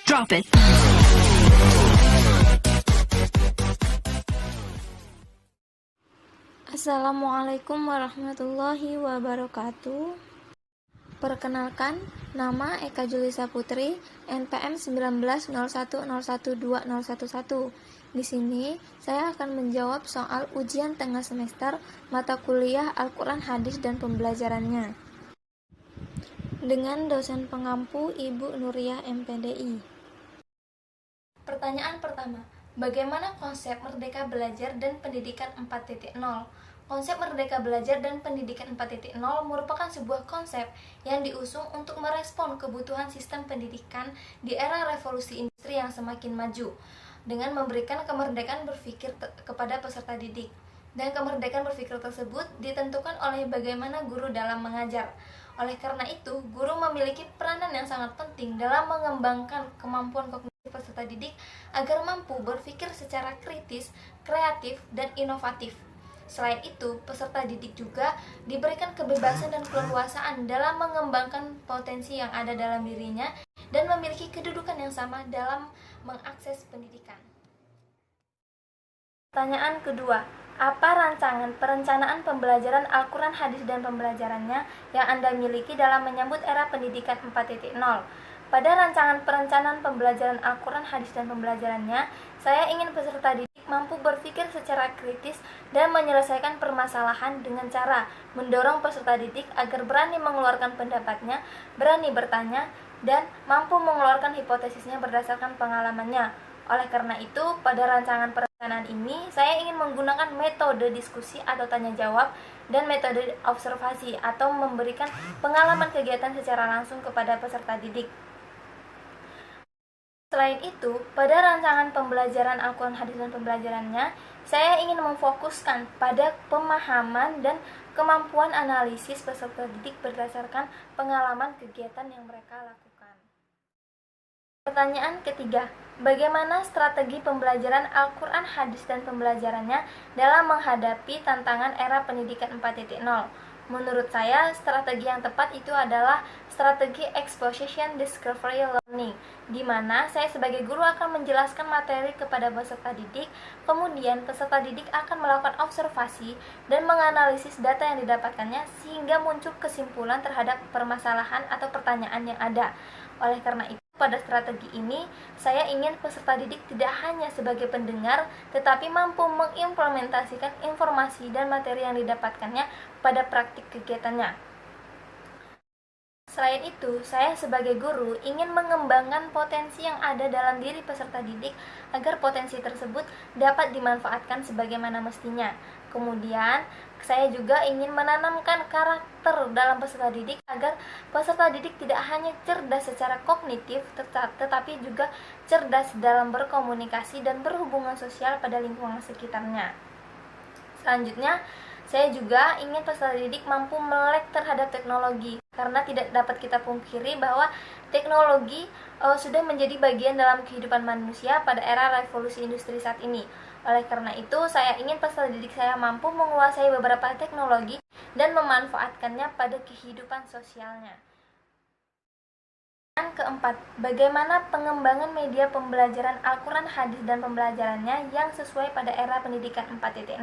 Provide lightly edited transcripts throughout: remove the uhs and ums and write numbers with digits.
Drop it. Assalamualaikum warahmatullahi wabarakatuh. Perkenalkan, nama Eka Julisa Putri, NPM 1901012011. Di sini, saya akan menjawab soal ujian tengah semester mata kuliah Al-Quran Hadis dan pembelajarannya dengan dosen pengampu Ibu Nuriyah MPDI. Pertanyaan pertama, bagaimana konsep Merdeka Belajar dan Pendidikan 4.0? Konsep Merdeka Belajar dan Pendidikan 4.0 merupakan sebuah konsep yang diusung untuk merespon kebutuhan sistem pendidikan di era revolusi industri yang semakin maju, dengan memberikan kemerdekaan berpikir kepada peserta didik. Dan kemerdekaan berpikir tersebut ditentukan oleh bagaimana guru dalam mengajar. Oleh karena itu, guru memiliki peranan yang sangat penting dalam mengembangkan kemampuan kognitif peserta didik agar mampu berpikir secara kritis, kreatif, dan inovatif. Selain itu, peserta didik juga diberikan kebebasan dan keleluasaan dalam mengembangkan potensi yang ada dalam dirinya dan memiliki kedudukan yang sama dalam mengakses pendidikan. Pertanyaan kedua, apa rancangan perencanaan pembelajaran Al-Quran Hadis dan pembelajarannya yang Anda miliki dalam menyambut era pendidikan 4.0? Pada rancangan perencanaan pembelajaran Al-Quran Hadis dan pembelajarannya, saya ingin peserta didik mampu berpikir secara kritis dan menyelesaikan permasalahan dengan cara mendorong peserta didik agar berani mengeluarkan pendapatnya, berani bertanya, dan mampu mengeluarkan hipotesisnya berdasarkan pengalamannya. Oleh karena itu, pada rancangan perencanaan ini, saya ingin menggunakan metode diskusi atau tanya jawab dan metode observasi atau memberikan pengalaman kegiatan secara langsung kepada peserta didik. Selain itu, pada rancangan pembelajaran Al-Quran Hadis dan pembelajarannya, saya ingin memfokuskan pada pemahaman dan kemampuan analisis peserta didik berdasarkan pengalaman kegiatan yang mereka lakukan. Pertanyaan ketiga, bagaimana strategi pembelajaran Al-Quran Hadis dan pembelajarannya dalam menghadapi tantangan era pendidikan 4.0? Menurut saya, strategi yang tepat itu adalah strategi exposition discovery learning, di mana saya sebagai guru akan menjelaskan materi kepada peserta didik, kemudian peserta didik akan melakukan observasi dan menganalisis data yang didapatkannya sehingga muncul kesimpulan terhadap permasalahan atau pertanyaan yang ada. Oleh karena itu, pada strategi ini, saya ingin peserta didik tidak hanya sebagai pendengar, tetapi mampu mengimplementasikan informasi dan materi yang didapatkannya pada praktik kegiatannya. Selain itu, saya sebagai guru ingin mengembangkan potensi yang ada dalam diri peserta didik agar potensi tersebut dapat dimanfaatkan sebagaimana mestinya. Kemudian, saya juga ingin menanamkan karakter dalam peserta didik agar peserta didik tidak hanya cerdas secara kognitif, tetapi juga cerdas dalam berkomunikasi dan berhubungan sosial pada lingkungan sekitarnya. Selanjutnya, saya juga ingin peserta didik mampu melek terhadap teknologi, karena tidak dapat kita pungkiri bahwa teknologi sudah menjadi bagian dalam kehidupan manusia pada era revolusi industri saat ini. Oleh karena itu, saya ingin peserta didik saya mampu menguasai beberapa teknologi dan memanfaatkannya pada kehidupan sosialnya. Yang keempat, bagaimana pengembangan media pembelajaran Al-Quran Hadis dan pembelajarannya yang sesuai pada era pendidikan 4.0?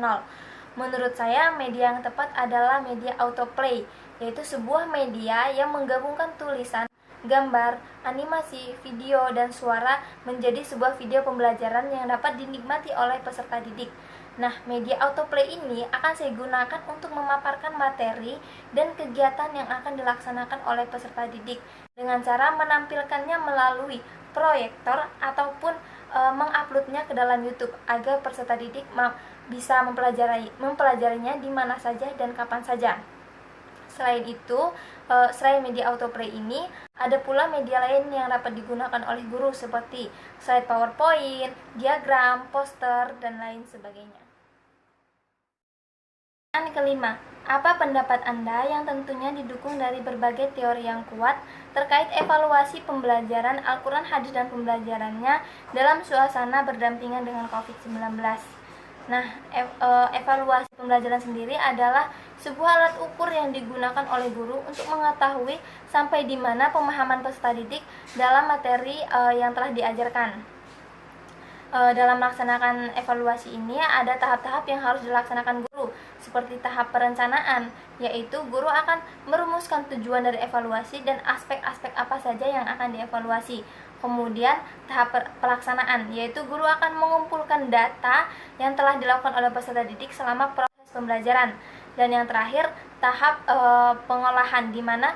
Menurut saya, media yang tepat adalah media autoplay, yaitu sebuah media yang menggabungkan tulisan, gambar, animasi, video, dan suara menjadi sebuah video pembelajaran yang dapat dinikmati oleh peserta didik. Nah, media autoplay ini akan saya gunakan untuk memaparkan materi dan kegiatan yang akan dilaksanakan oleh peserta didik dengan cara menampilkannya melalui proyektor ataupun menguploadnya ke dalam YouTube agar peserta didik bisa mempelajarinya di mana saja dan kapan saja. Selain itu, selain media autoplay ini, ada pula media lain yang dapat digunakan oleh guru seperti slide PowerPoint, diagram, poster, dan lain sebagainya. Pertanyaan kelima, apa pendapat Anda yang tentunya didukung dari berbagai teori yang kuat terkait evaluasi pembelajaran Al-Quran Hadis dan pembelajarannya dalam suasana berdampingan dengan COVID-19? Nah, evaluasi pembelajaran sendiri adalah sebuah alat ukur yang digunakan oleh guru untuk mengetahui sampai di mana pemahaman peserta didik dalam materi yang telah diajarkan. Dalam melaksanakan evaluasi ini ada tahap-tahap yang harus dilaksanakan guru, seperti tahap perencanaan, yaitu guru akan merumuskan tujuan dari evaluasi dan aspek-aspek apa saja yang akan dievaluasi. Kemudian tahap pelaksanaan, yaitu guru akan mengumpulkan data yang telah dilakukan oleh peserta didik selama proses pembelajaran. Dan yang terakhir, tahap pengolahan, di mana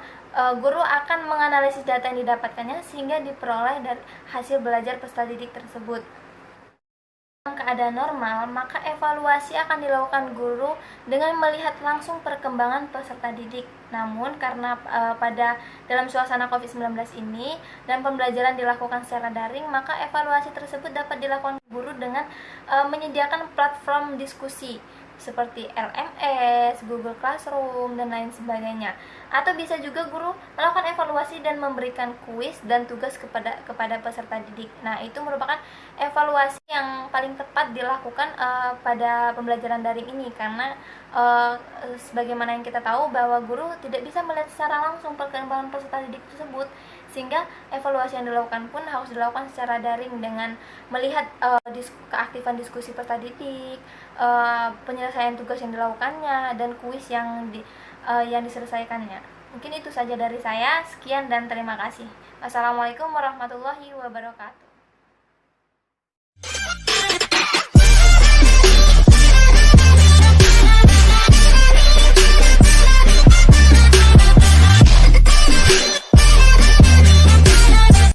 guru akan menganalisis data yang didapatkannya sehingga diperoleh dari hasil belajar peserta didik tersebut. Dalam keadaan normal, maka evaluasi akan dilakukan guru dengan melihat langsung perkembangan peserta didik. Namun karena dalam suasana COVID-19 ini dan pembelajaran dilakukan secara daring, maka evaluasi tersebut dapat dilakukan guru dengan menyediakan platform diskusi seperti LMS, Google Classroom, dan lain sebagainya. Atau bisa juga guru melakukan evaluasi dan memberikan kuis dan tugas kepada peserta didik. Nah, itu merupakan evaluasi yang paling tepat dilakukan pada pembelajaran daring ini, karena sebagaimana yang kita tahu bahwa guru tidak bisa melihat secara langsung perkembangan peserta didik tersebut, sehingga evaluasi yang dilakukan pun harus dilakukan secara daring dengan melihat keaktifan diskusi peserta didik, penyelesaian tugas yang dilakukannya, dan kuis yang diselesaikannya. Mungkin itu saja dari saya. Sekian dan terima kasih. Wassalamualaikum warahmatullahi wabarakatuh.